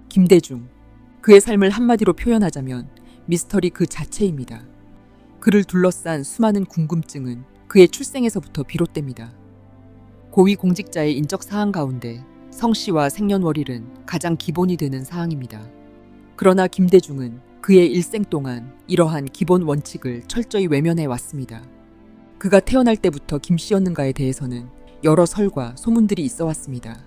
김대중, 그의 삶을 한마디로 표현하자면 미스터리 그 자체입니다. 그를 둘러싼 수많은 궁금증은 그의 출생에서부터 비롯됩니다. 고위공직자의 인적 사항 가운데 성씨와 생년월일은 가장 기본이 되는 사항입니다. 그러나 김대중은 그의 일생 동안 이러한 기본 원칙을 철저히 외면해 왔습니다. 그가 태어날 때부터 김씨였는가에 대해서는 여러 설과 소문들이 있어 왔습니다.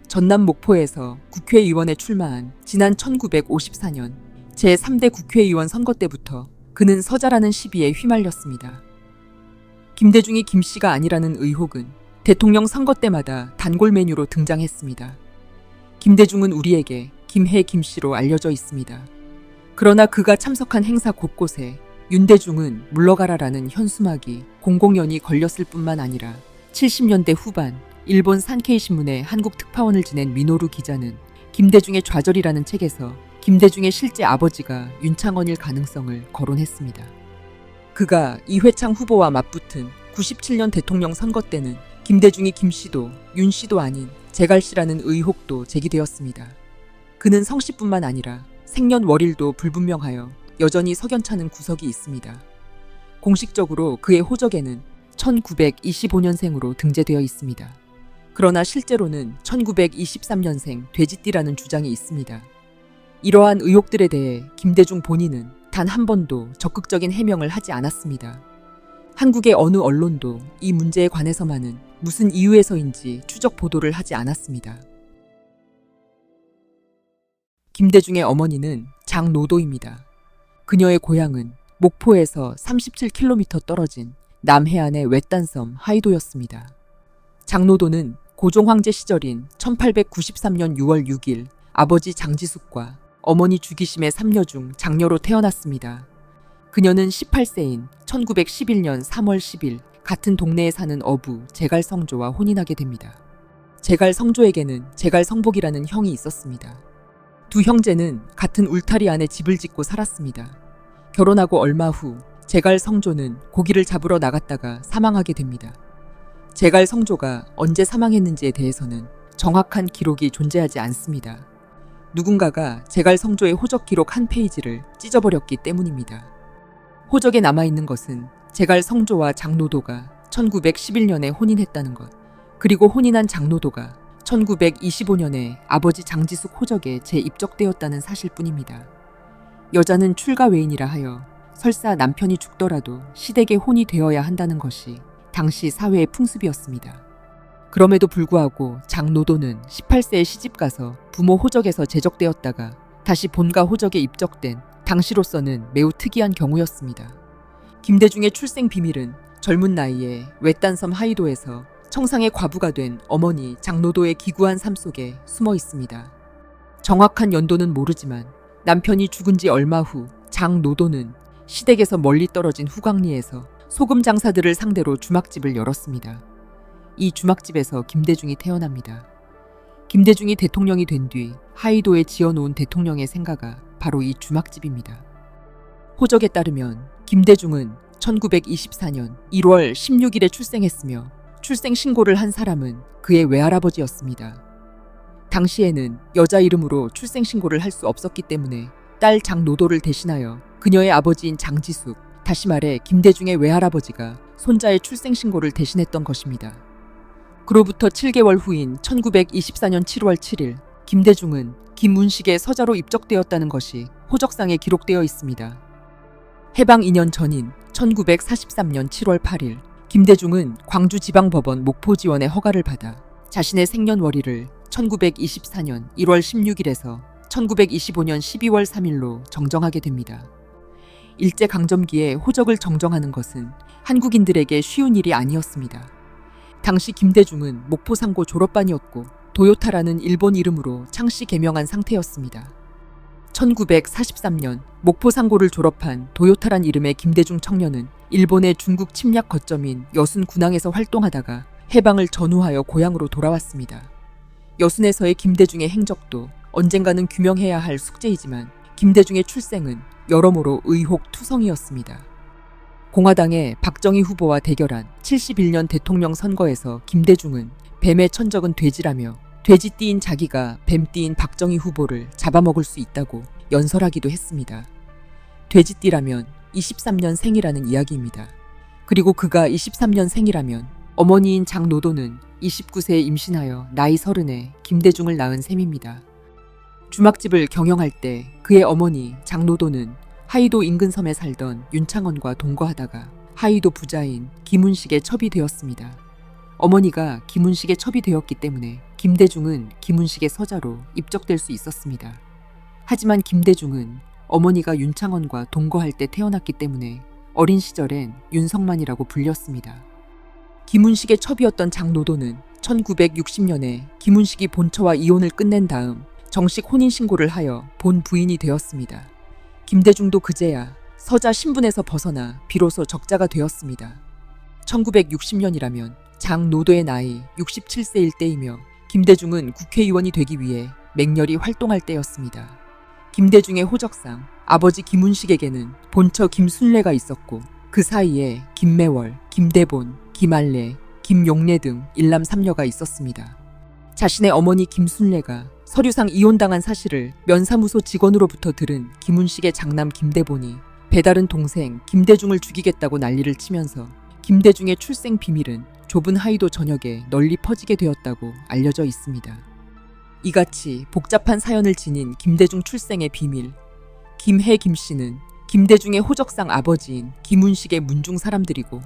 전남 목포에서 국회의원에 출마한 지난 1954년 제3대 국회의원 선거 때부터 그는 서자라는 시비에 휘말렸습니다. 김대중이 김씨가 아니라는 의혹은 대통령 선거 때마다 단골 메뉴로 등장했습니다. 김대중은 우리에게 김해 김씨로 알려져 있습니다. 그러나 그가 참석한 행사 곳곳에 윤대중은 물러가라라는 현수막이 공공연히 걸렸을 뿐만 아니라 70년대 후반 일본 산케이 신문의 한국 특파원을 지낸 미노루 기자는 김대중의 좌절이라는 책에서 김대중의 실제 아버지가 윤창원일 가능성을 거론했습니다. 그가 이회창 후보와 맞붙은 97년 대통령 선거 때는 김대중이 김씨도 윤씨도 아닌 제갈씨라는 의혹도 제기되었습니다. 그는 성씨뿐만 아니라 생년월일도 불분명하여 여전히 석연찮은 구석이 있습니다. 공식적으로 그의 호적에는 1925년생으로 등재되어 있습니다. 그러나 실제로는 1923년생 돼지띠라는 주장이 있습니다. 이러한 의혹들에 대해 김대중 본인은 단 한 번도 적극적인 해명을 하지 않았습니다. 한국의 어느 언론도 이 문제에 관해서만은 무슨 이유에서인지 추적 보도를 하지 않았습니다. 김대중의 어머니는 장노도입니다. 그녀의 고향은 목포에서 37km 떨어진 남해안의 외딴섬 하이도였습니다. 장노도는 고종 황제 시절인 1893년 6월 6일 아버지 장지숙과 어머니 주기심의 3녀 중 장녀로 태어났습니다. 그녀는 18세인 1911년 3월 10일 같은 동네에 사는 어부 제갈성조와 혼인하게 됩니다. 제갈성조에게는 제갈성복이라는 형이 있었습니다. 두 형제는 같은 울타리 안에 집을 짓고 살았습니다. 결혼하고 얼마 후 제갈성조는 고기를 잡으러 나갔다가 사망하게 됩니다. 제갈성조가 언제 사망했는지에 대해서는 정확한 기록이 존재하지 않습니다. 누군가가 제갈성조의 호적 기록 한 페이지를 찢어버렸기 때문입니다. 호적에 남아있는 것은 제갈성조와 장노도가 1911년에 혼인했다는 것, 그리고 혼인한 장노도가 1925년에 아버지 장지숙 호적에 재입적되었다는 사실뿐입니다. 여자는 출가 외인이라 하여 설사 남편이 죽더라도 시댁에 혼이 되어야 한다는 것이 당시 사회의 풍습이었습니다. 그럼에도 불구하고 장노도는 18세에 시집가서 부모 호적에서 제적되었다가 다시 본가 호적에 입적된 당시로서는 매우 특이한 경우였습니다. 김대중의 출생 비밀은 젊은 나이에 외딴섬 하이도에서 청상의 과부가 된 어머니 장노도의 기구한 삶 속에 숨어 있습니다. 정확한 연도는 모르지만 남편이 죽은 지 얼마 후 장노도는 시댁에서 멀리 떨어진 후광리에서 소금 장사들을 상대로 주막집을 열었습니다. 이 주막집에서 김대중이 태어납니다. 김대중이 대통령이 된 뒤 하이도에 지어놓은 대통령의 생가가 바로 이 주막집입니다. 호적에 따르면 김대중은 1924년 1월 16일에 출생했으며 출생 신고를 한 사람은 그의 외할아버지였습니다. 당시에는 여자 이름으로 출생 신고를 할 수 없었기 때문에 딸 장노도를 대신하여 그녀의 아버지인 장지숙, 다시 말해 김대중의 외할아버지가 손자의 출생 신고를 대신했던 것입니다. 그로부터 7개월 후인 1924년 7월 7일 김대중은 김문식의 서자로 입적되었다는 것이 호적상에 기록되어 있습니다. 해방 2년 전인 1943년 7월 8일 김대중은 광주지방법원 목포지원의 허가를 받아 자신의 생년월일을 1924년 1월 16일에서 1925년 12월 3일로 정정하게 됩니다. 일제강점기에 호적을 정정하는 것은 한국인들에게 쉬운 일이 아니었습니다. 당시 김대중은 목포상고 졸업반이었고 도요타라는 일본 이름으로 창씨 개명한 상태였습니다. 1943년 목포상고를 졸업한 도요타란 이름의 김대중 청년은 일본의 중국 침략 거점인 여순 군항에서 활동하다가 해방을 전후하여 고향으로 돌아왔습니다. 여순에서의 김대중의 행적도 언젠가는 규명해야 할 숙제이지만 김대중의 출생은 여러모로 의혹투성이었습니다. 공화당의 박정희 후보와 대결한 71년 대통령 선거에서 김대중은 뱀의 천적은 돼지라며 돼지띠인 자기가 뱀띠인 박정희 후보를 잡아먹을 수 있다고 연설하기도 했습니다. 돼지띠라면 23년 생이라는 이야기입니다. 그리고 그가 23년 생이라면 어머니인 장노도는 29세에 임신하여 나이 30에 김대중을 낳은 셈입니다. 주막집을 경영할 때 그의 어머니 장노도는 하이도 인근 섬에 살던 윤창원과 동거하다가 하이도 부자인 김훈식에 첩이 되었습니다. 어머니가 김훈식에 첩이 되었기 때문에 김대중은 김훈식의 서자로 입적될 수 있었습니다. 하지만 김대중은 어머니가 윤창원과 동거할 때 태어났기 때문에 어린 시절엔 윤석만이라고 불렸습니다. 김훈식의 첩이었던 장노도는 1960년에 김훈식이 본처와 이혼을 끝낸 다음 정식 혼인신고를 하여 본 부인이 되었습니다. 김대중도 그제야 서자 신분에서 벗어나 비로소 적자가 되었습니다. 1960년이라면 장노도의 나이 67세일 때이며 김대중은 국회의원이 되기 위해 맹렬히 활동할 때였습니다. 김대중의 호적상 아버지 김훈식에게는 본처 김순례가 있었고 그 사이에 김매월, 김대본, 김알래, 김용래 등 일남 삼녀가 있었습니다. 자신의 어머니 김순례가 서류상 이혼당한 사실을 면사무소 직원으로부터 들은 김훈식의 장남 김대본이 배다른 동생 김대중을 죽이겠다고 난리를 치면서 김대중의 출생 비밀은 좁은 하이도 전역에 널리 퍼지게 되었다고 알려져 있습니다. 이같이 복잡한 사연을 지닌 김대중 출생의 비밀. 김해 김씨는 김대중의 호적상 아버지인 김훈식의 문중 사람들이고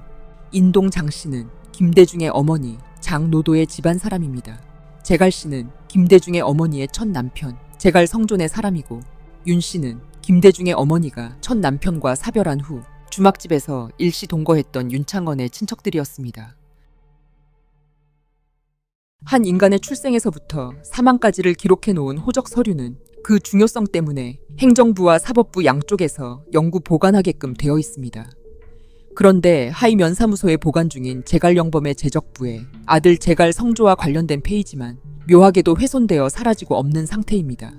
인동 장씨는 김대중의 어머니 장노도의 집안 사람입니다. 제갈씨는 김대중의 어머니의 첫 남편 제갈 성존의 사람이고 윤씨는 김대중의 어머니가 첫 남편과 사별한 후 주막집에서 일시 동거했던 윤창원의 친척들이었습니다. 한 인간의 출생에서부터 사망까지를 기록해 놓은 호적 서류는 그 중요성 때문에 행정부와 사법부 양쪽에서 영구 보관하게끔 되어 있습니다. 그런데 하이 면사무소에 보관 중인 제갈영범의 제적부에 아들 제갈 성조와 관련된 페이지만 묘하게도 훼손되어 사라지고 없는 상태입니다.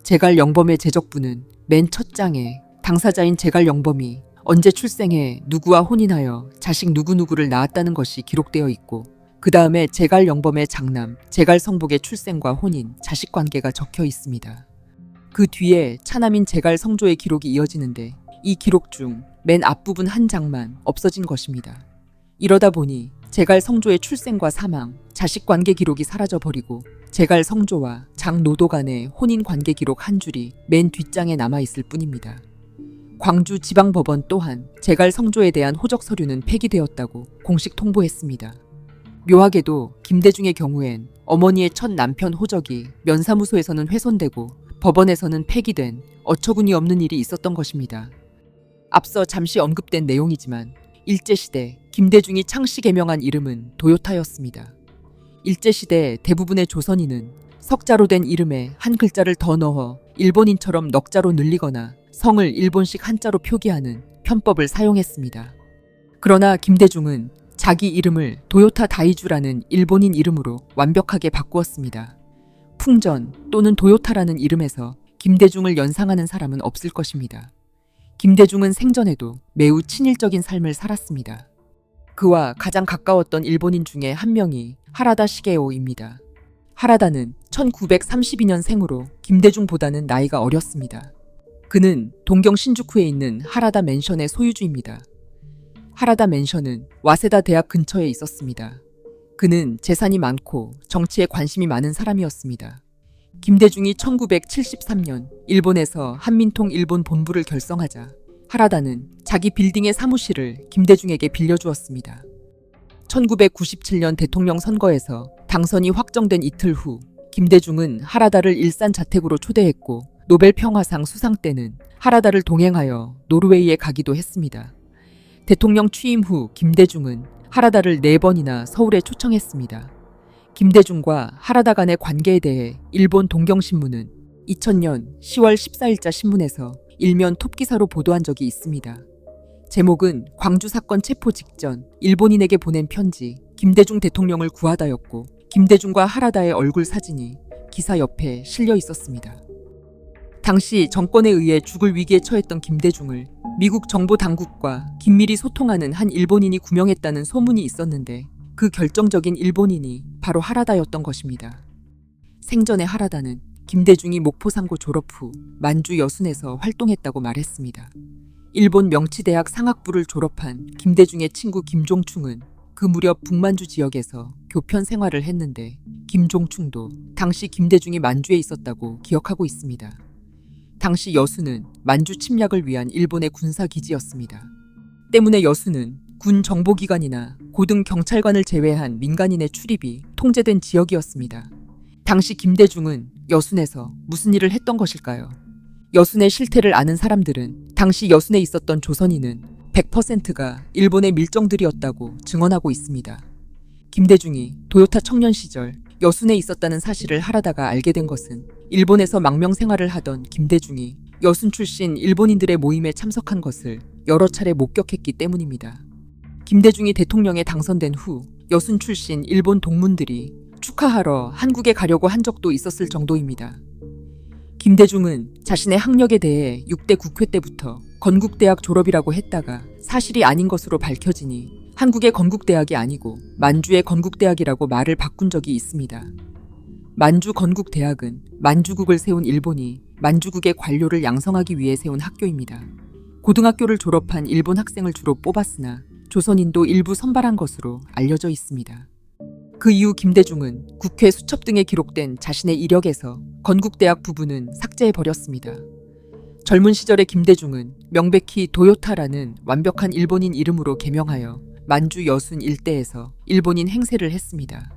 제갈영범의 제적부는 맨 첫 장에 당사자인 제갈영범이 언제 출생해 누구와 혼인하여 자식 누구누구를 낳았다는 것이 기록되어 있고 그 다음에 제갈영범의 장남 제갈성복의 출생과 혼인, 자식관계가 적혀 있습니다. 그 뒤에 차남인 제갈성조의 기록이 이어지는데 이 기록 중 맨 앞부분 한 장만 없어진 것입니다. 이러다 보니 제갈성조의 출생과 사망, 자식관계 기록이 사라져버리고 제갈성조와 장노도 간의 혼인관계 기록 한 줄이 맨 뒷장에 남아있을 뿐입니다. 광주지방법원 또한 제갈성조에 대한 호적 서류는 폐기되었다고 공식 통보했습니다. 묘하게도 김대중의 경우엔 어머니의 첫 남편 호적이 면사무소에서는 훼손되고 법원에서는 폐기된 어처구니 없는 일이 있었던 것입니다. 앞서 잠시 언급된 내용이지만 일제시대 김대중이 창씨 개명한 이름은 도요타였습니다. 일제시대 대부분의 조선인은 석자로 된 이름에 한 글자를 더 넣어 일본인처럼 넉자로 늘리거나 성을 일본식 한자로 표기하는 편법을 사용했습니다. 그러나 김대중은 자기 이름을 도요타 다이주라는 일본인 이름으로 완벽하게 바꾸었습니다. 풍전 또는 도요타라는 이름에서 김대중을 연상하는 사람은 없을 것입니다. 김대중은 생전에도 매우 친일적인 삶을 살았습니다. 그와 가장 가까웠던 일본인 중에 한 명이 하라다 시게오입니다. 하라다는 1932년 생으로 김대중보다는 나이가 어렸습니다. 그는 동경 신주쿠에 있는 하라다 맨션의 소유주입니다. 하라다 맨션은 와세다 대학 근처에 있었습니다. 그는 재산이 많고 정치에 관심이 많은 사람이었습니다. 김대중이 1973년 일본에서 한민통 일본 본부를 결성하자 하라다는 자기 빌딩의 사무실을 김대중에게 빌려주었습니다. 1997년 대통령 선거에서 당선이 확정된 이틀 후 김대중은 하라다를 일산 자택으로 초대했고 노벨 평화상 수상 때는 하라다를 동행하여 노르웨이에 가기도 했습니다. 대통령 취임 후 김대중은 하라다를 4번이나 서울에 초청했습니다. 김대중과 하라다 간의 관계에 대해 일본 동경신문은 2000년 10월 14일자 신문에서 일면 톱기사로 보도한 적이 있습니다. 제목은 광주 사건 체포 직전 일본인에게 보낸 편지 김대중 대통령을 구하다였고 김대중과 하라다의 얼굴 사진이 기사 옆에 실려 있었습니다. 당시 정권에 의해 죽을 위기에 처했던 김대중을 미국 정보 당국과 긴밀히 소통하는 한 일본인이 구명했다는 소문이 있었는데 그 결정적인 일본인이 바로 하라다였던 것입니다. 생전에 하라다는 김대중이 목포상고 졸업 후 만주 여순에서 활동했다고 말했습니다. 일본 명치대학 상학부를 졸업한 김대중의 친구 김종충은 그 무렵 북만주 지역에서 교편 생활을 했는데 김종충도 당시 김대중이 만주에 있었다고 기억하고 있습니다. 당시 여수는 만주 침략을 위한 일본의 군사기지였습니다. 때문에 여수는 군 정보기관이나 고등 경찰관을 제외한 민간인의 출입이 통제된 지역이었습니다. 당시 김대중은 여순에서 무슨 일을 했던 것일까요? 여순의 실태를 아는 사람들은 당시 여순에 있었던 조선인은 100%가 일본의 밀정들이었다고 증언하고 있습니다. 김대중이 도요타 청년 시절 여순에 있었다는 사실을 하라다가 알게 된 것은 일본에서 망명 생활을 하던 김대중이 여순 출신 일본인들의 모임에 참석한 것을 여러 차례 목격했기 때문입니다. 김대중이 대통령에 당선된 후 여순 출신 일본 동문들이 축하하러 한국에 가려고 한 적도 있었을 정도입니다. 김대중은 자신의 학력에 대해 6대 국회 때부터 건국대학 졸업이라고 했다가 사실이 아닌 것으로 밝혀지니 한국의 건국대학이 아니고 만주의 건국대학이라고 말을 바꾼 적이 있습니다. 만주 건국대학은 만주국을 세운 일본이 만주국의 관료를 양성하기 위해 세운 학교입니다. 고등학교를 졸업한 일본 학생을 주로 뽑았으나 조선인도 일부 선발한 것으로 알려져 있습니다. 그 이후 김대중은 국회 수첩 등에 기록된 자신의 이력에서 건국대학 부분은 삭제해버렸습니다. 젊은 시절의 김대중은 명백히 도요타라는 완벽한 일본인 이름으로 개명하여 만주 여순 일대에서 일본인 행세를 했습니다.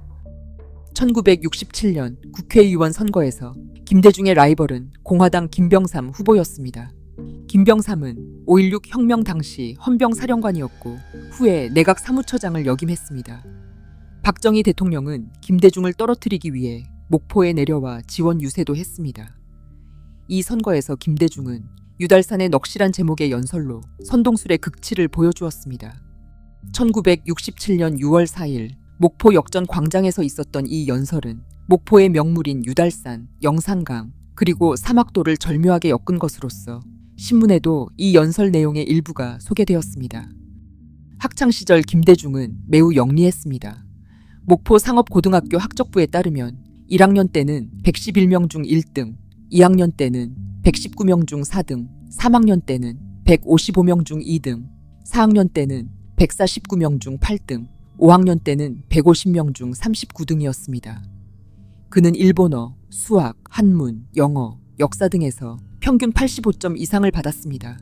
1967년 국회의원 선거에서 김대중의 라이벌은 공화당 김병삼 후보였습니다. 김병삼은 5.16 혁명 당시 헌병사령관이었고 후에 내각 사무처장을 역임했습니다. 박정희 대통령은 김대중을 떨어뜨리기 위해 목포에 내려와 지원 유세도 했습니다. 이 선거에서 김대중은 유달산의 넋이란 제목의 연설로 선동술의 극치를 보여주었습니다. 1967년 6월 4일 목포 역전 광장에서 있었던 이 연설은 목포의 명물인 유달산, 영산강, 그리고 사막도를 절묘하게 엮은 것으로서 신문에도 이 연설 내용의 일부가 소개되었습니다. 학창시절 김대중은 매우 영리했습니다. 목포 상업고등학교 학적부에 따르면 1학년 때는 111명 중 1등, 2학년 때는 119명 중 4등, 3학년 때는 155명 중 2등, 4학년 때는 149명 중 8등, 5학년 때는 150명 중 39등이었습니다. 그는 일본어, 수학, 한문, 영어, 역사 등에서 평균 85점 이상을 받았습니다.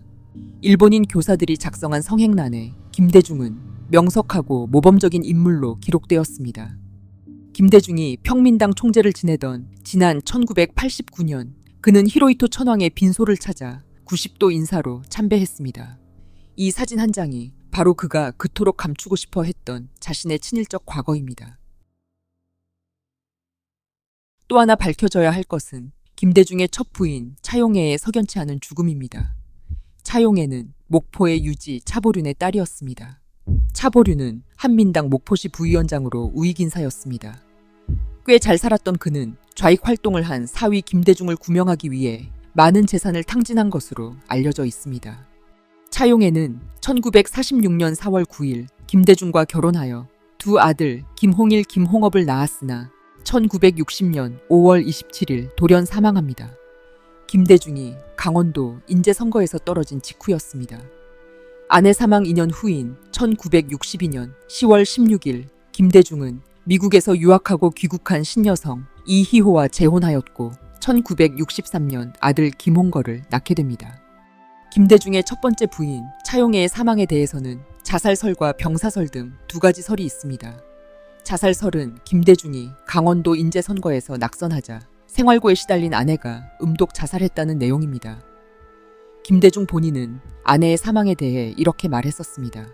일본인 교사들이 작성한 성행란에 김대중은 명석하고 모범적인 인물로 기록되었습니다. 김대중이 평민당 총재를 지내던 지난 1989년 그는 히로히토 천황의 빈소를 찾아 90도 인사로 참배했습니다. 이 사진 한 장이 바로 그가 그토록 감추고 싶어 했던 자신의 친일적 과거입니다. 또 하나 밝혀져야 할 것은 김대중의 첫 부인 차용애의 석연치 않은 죽음입니다. 차용애는 목포의 유지 차보륜의 딸이었습니다. 차보륜은 한민당 목포시 부위원장으로 우익인사였습니다. 꽤 잘 살았던 그는 좌익 활동을 한 사위 김대중을 구명하기 위해 많은 재산을 탕진한 것으로 알려져 있습니다. 차용애는 1946년 4월 9일 김대중과 결혼하여 두 아들 김홍일, 김홍업을 낳았으나 1960년 5월 27일 돌연 사망합니다. 김대중이 강원도 인제선거에서 떨어진 직후였습니다. 아내 사망 2년 후인 1962년 10월 16일 김대중은 미국에서 유학하고 귀국한 신여성 이희호와 재혼하였고 1963년 아들 김홍거를 낳게 됩니다. 김대중의 첫 번째 부인 차용애의 사망에 대해서는 자살설과 병사설 등 두 가지 설이 있습니다. 자살설은 김대중이 강원도 인제선거에서 낙선하자 생활고에 시달린 아내가 음독 자살했다는 내용입니다. 김대중 본인은 아내의 사망에 대해 이렇게 말했었습니다.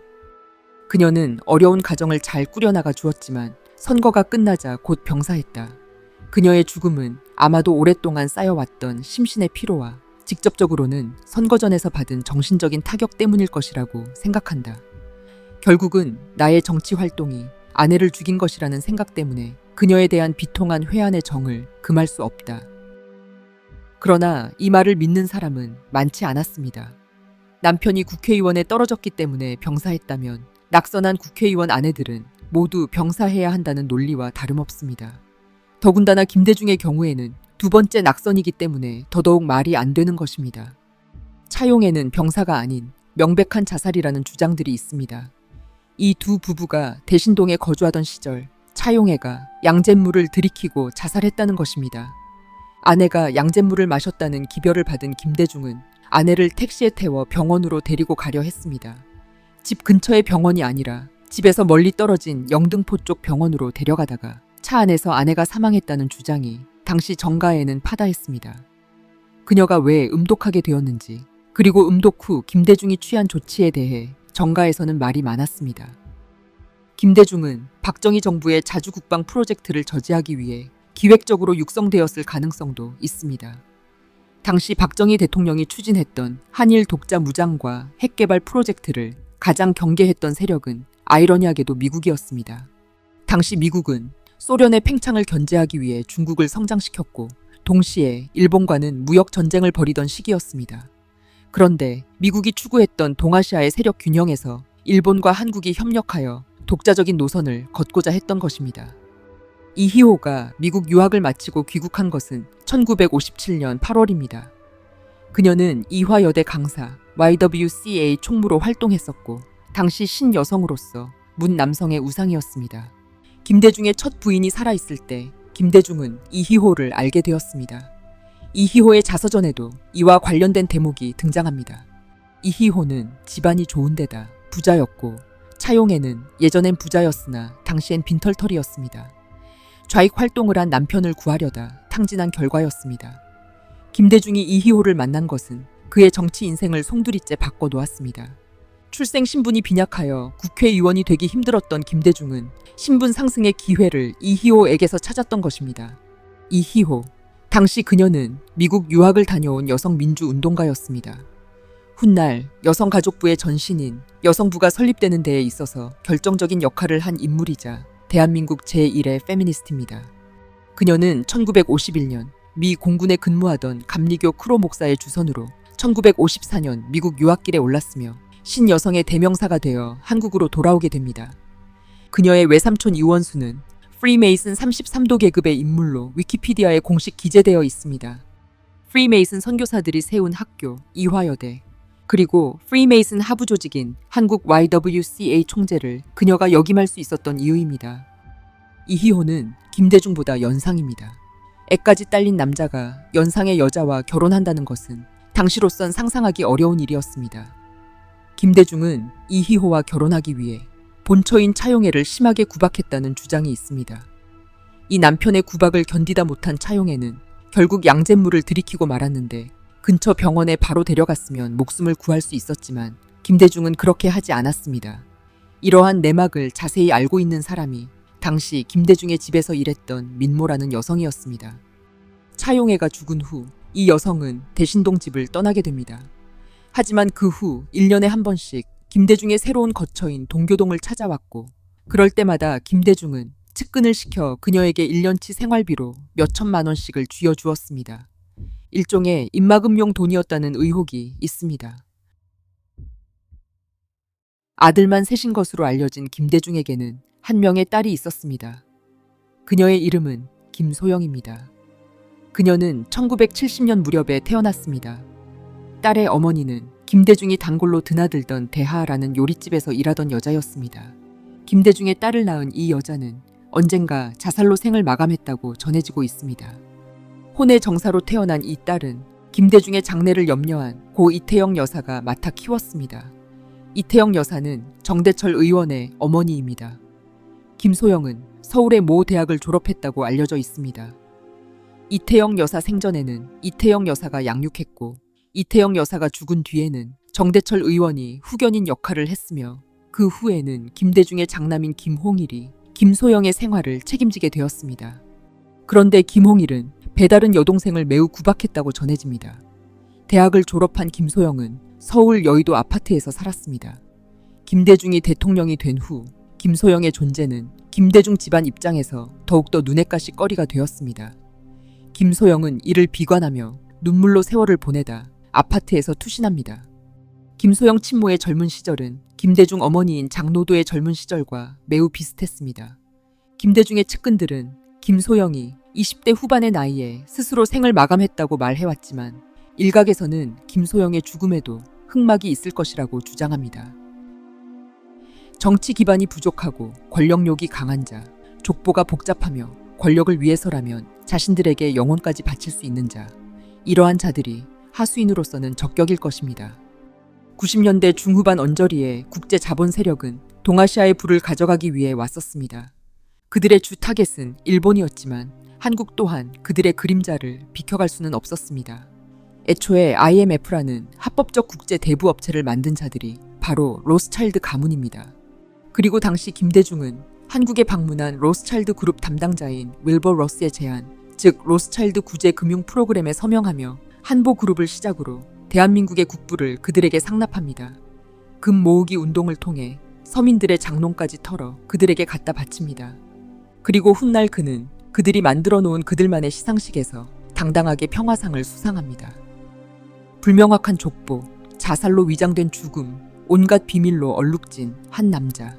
그녀는 어려운 가정을 잘 꾸려나가 주었지만 선거가 끝나자 곧 병사했다. 그녀의 죽음은 아마도 오랫동안 쌓여왔던 심신의 피로와 직접적으로는 선거전에서 받은 정신적인 타격 때문일 것이라고 생각한다. 결국은 나의 정치 활동이 아내를 죽인 것이라는 생각 때문에 그녀에 대한 비통한 회한의 정을 금할 수 없다. 그러나 이 말을 믿는 사람은 많지 않았습니다. 남편이 국회의원에 떨어졌기 때문에 병사했다면 낙선한 국회의원 아내들은 모두 병사해야 한다는 논리와 다름없습니다. 더군다나 김대중의 경우에는 두 번째 낙선이기 때문에 더더욱 말이 안 되는 것입니다. 차용애는 병사가 아닌 명백한 자살이라는 주장들이 있습니다. 이 두 부부가 대신동에 거주하던 시절 차용애가 양잿물을 들이키고 자살했다는 것입니다. 아내가 양잿물을 마셨다는 기별을 받은 김대중은 아내를 택시에 태워 병원으로 데리고 가려 했습니다. 집 근처의 병원이 아니라 집에서 멀리 떨어진 영등포 쪽 병원으로 데려가다가 차 안에서 아내가 사망했다는 주장이 당시 정가에는 파다했습니다. 그녀가 왜 음독하게 되었는지, 그리고 음독 후 김대중이 취한 조치에 대해 정가에서는 말이 많았습니다. 김대중은 박정희 정부의 자주국방 프로젝트를 저지하기 위해 기획적으로 육성되었을 가능성도 있습니다. 당시 박정희 대통령이 추진했던 한일 독자 무장과 핵개발 프로젝트를 가장 경계했던 세력은 아이러니하게도 미국이었습니다. 당시 미국은 소련의 팽창을 견제하기 위해 중국을 성장시켰고 동시에 일본과는 무역 전쟁을 벌이던 시기였습니다. 그런데 미국이 추구했던 동아시아의 세력 균형에서 일본과 한국이 협력하여 독자적인 노선을 걷고자 했던 것입니다. 이희호가 미국 유학을 마치고 귀국한 것은 1957년 8월입니다. 그녀는 이화여대 강사, YWCA 총무로 활동했었고 당시 신여성으로서 문 남성의 우상이었습니다. 김대중의 첫 부인이 살아있을 때 김대중은 이희호를 알게 되었습니다. 이희호의 자서전에도 이와 관련된 대목이 등장합니다. 이희호는 집안이 좋은 데다 부자였고 차용애는 예전엔 부자였으나 당시엔 빈털터리였습니다. 좌익 활동을 한 남편을 구하려다 탕진한 결과였습니다. 김대중이 이희호를 만난 것은 그의 정치 인생을 송두리째 바꿔놓았습니다. 출생 신분이 빈약하여 국회의원이 되기 힘들었던 김대중은 신분 상승의 기회를 이희호에게서 찾았던 것입니다. 이희호, 당시 그녀는 미국 유학을 다녀온 여성민주운동가였습니다. 훗날 여성가족부의 전신인 여성부가 설립되는 데에 있어서 결정적인 역할을 한 인물이자 대한민국 제1의 페미니스트입니다. 그녀는 1951년 미 공군에 근무하던 감리교 크로 목사의 주선으로 1954년 미국 유학길에 올랐으며 신여성의 대명사가 되어 한국으로 돌아오게 됩니다. 그녀의 외삼촌 이원수는 프리메이슨 33도 계급의 인물로 위키피디아에 공식 기재되어 있습니다. 프리메이슨 선교사들이 세운 학교 이화여대, 그리고 프리메이슨 하부 조직인 한국 YWCA 총재를 그녀가 역임할 수 있었던 이유입니다. 이희호는 김대중보다 연상입니다. 애까지 딸린 남자가 연상의 여자와 결혼한다는 것은 당시로선 상상하기 어려운 일이었습니다. 김대중은 이희호와 결혼하기 위해 본처인 차용애를 심하게 구박했다는 주장이 있습니다. 이 남편의 구박을 견디다 못한 차용애는 결국 양잿물을 들이키고 말았는데 근처 병원에 바로 데려갔으면 목숨을 구할 수 있었지만 김대중은 그렇게 하지 않았습니다. 이러한 내막을 자세히 알고 있는 사람이 당시 김대중의 집에서 일했던 민모라는 여성이었습니다. 차용애가 죽은 후 이 여성은 대신동 집을 떠나게 됩니다. 하지만 그 후 1년에 한 번씩 김대중의 새로운 거처인 동교동을 찾아왔고 그럴 때마다 김대중은 측근을 시켜 그녀에게 1년치 생활비로 몇천만 원씩을 쥐어주었습니다. 일종의 입막음용 돈이었다는 의혹이 있습니다. 아들만 셋인 것으로 알려진 김대중에게는 한 명의 딸이 있었습니다. 그녀의 이름은 김소영입니다. 그녀는 1970년 무렵에 태어났습니다. 딸의 어머니는 김대중이 단골로 드나들던 대하라는 요리집에서 일하던 여자였습니다. 김대중의 딸을 낳은 이 여자는 언젠가 자살로 생을 마감했다고 전해지고 있습니다. 혼의 정사로 태어난 이 딸은 김대중의 장래를 염려한 고 이태영 여사가 맡아 키웠습니다. 이태영 여사는 정대철 의원의 어머니입니다. 김소영은 서울의 모 대학을 졸업했다고 알려져 있습니다. 이태영 여사 생전에는 이태영 여사가 양육했고 이태영 여사가 죽은 뒤에는 정대철 의원이 후견인 역할을 했으며 그 후에는 김대중의 장남인 김홍일이 김소영의 생활을 책임지게 되었습니다. 그런데 김홍일은 배다른 여동생을 매우 구박했다고 전해집니다. 대학을 졸업한 김소영은 서울 여의도 아파트에서 살았습니다. 김대중이 대통령이 된 후 김소영의 존재는 김대중 집안 입장에서 더욱더 눈엣 가시 거리가 되었습니다. 김소영은 이를 비관하며 눈물로 세월을 보내다 아파트에서 투신합니다. 김소영 친모의 젊은 시절은 김대중 어머니인 장노도의 젊은 시절과 매우 비슷했습니다. 김대중의 측근들은 김소영이 20대 후반의 나이에 스스로 생을 마감했다고 말해왔지만 일각에서는 김소영의 죽음에도 흑막이 있을 것이라고 주장합니다. 정치 기반이 부족하고 권력욕이 강한 자, 족보가 복잡하며 권력을 위해서라면 자신들에게 영혼까지 바칠 수 있는 자, 이러한 자들이 하수인으로서는 적격일 것입니다. 90년대 중후반 언저리에 국제 자본 세력은 동아시아의 부를 가져가기 위해 왔었습니다. 그들의 주 타겟은 일본이었지만 한국 또한 그들의 그림자를 비켜갈 수는 없었습니다. 애초에 IMF라는 합법적 국제 대부 업체를 만든 자들이 바로 로스차일드 가문입니다. 그리고 당시 김대중은 한국에 방문한 로스차일드 그룹 담당자인 윌버 러스의 제안, 즉 로스차일드 구제 금융 프로그램에 서명하며 한보 그룹을 시작으로 대한민국의 국부를 그들에게 상납합니다. 금 모으기 운동을 통해 서민들의 장롱까지 털어 그들에게 갖다 바칩니다. 그리고 훗날 그는 그들이 만들어 놓은 그들만의 시상식에서 당당하게 평화상을 수상합니다. 불명확한 족보, 자살로 위장된 죽음, 온갖 비밀로 얼룩진 한 남자.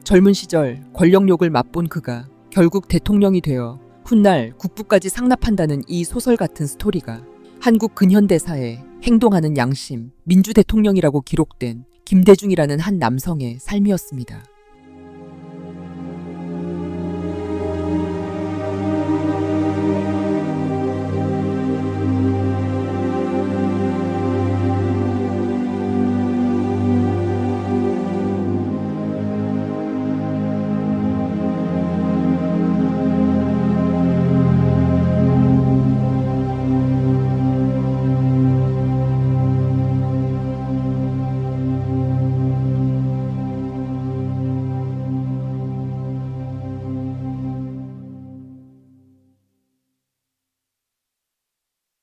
젊은 시절 권력욕을 맛본 그가 결국 대통령이 되어 훗날 국부까지 상납한다는 이 소설 같은 스토리가 한국 근현대사에 행동하는 양심, 민주 대통령이라고 기록된 김대중이라는 한 남성의 삶이었습니다.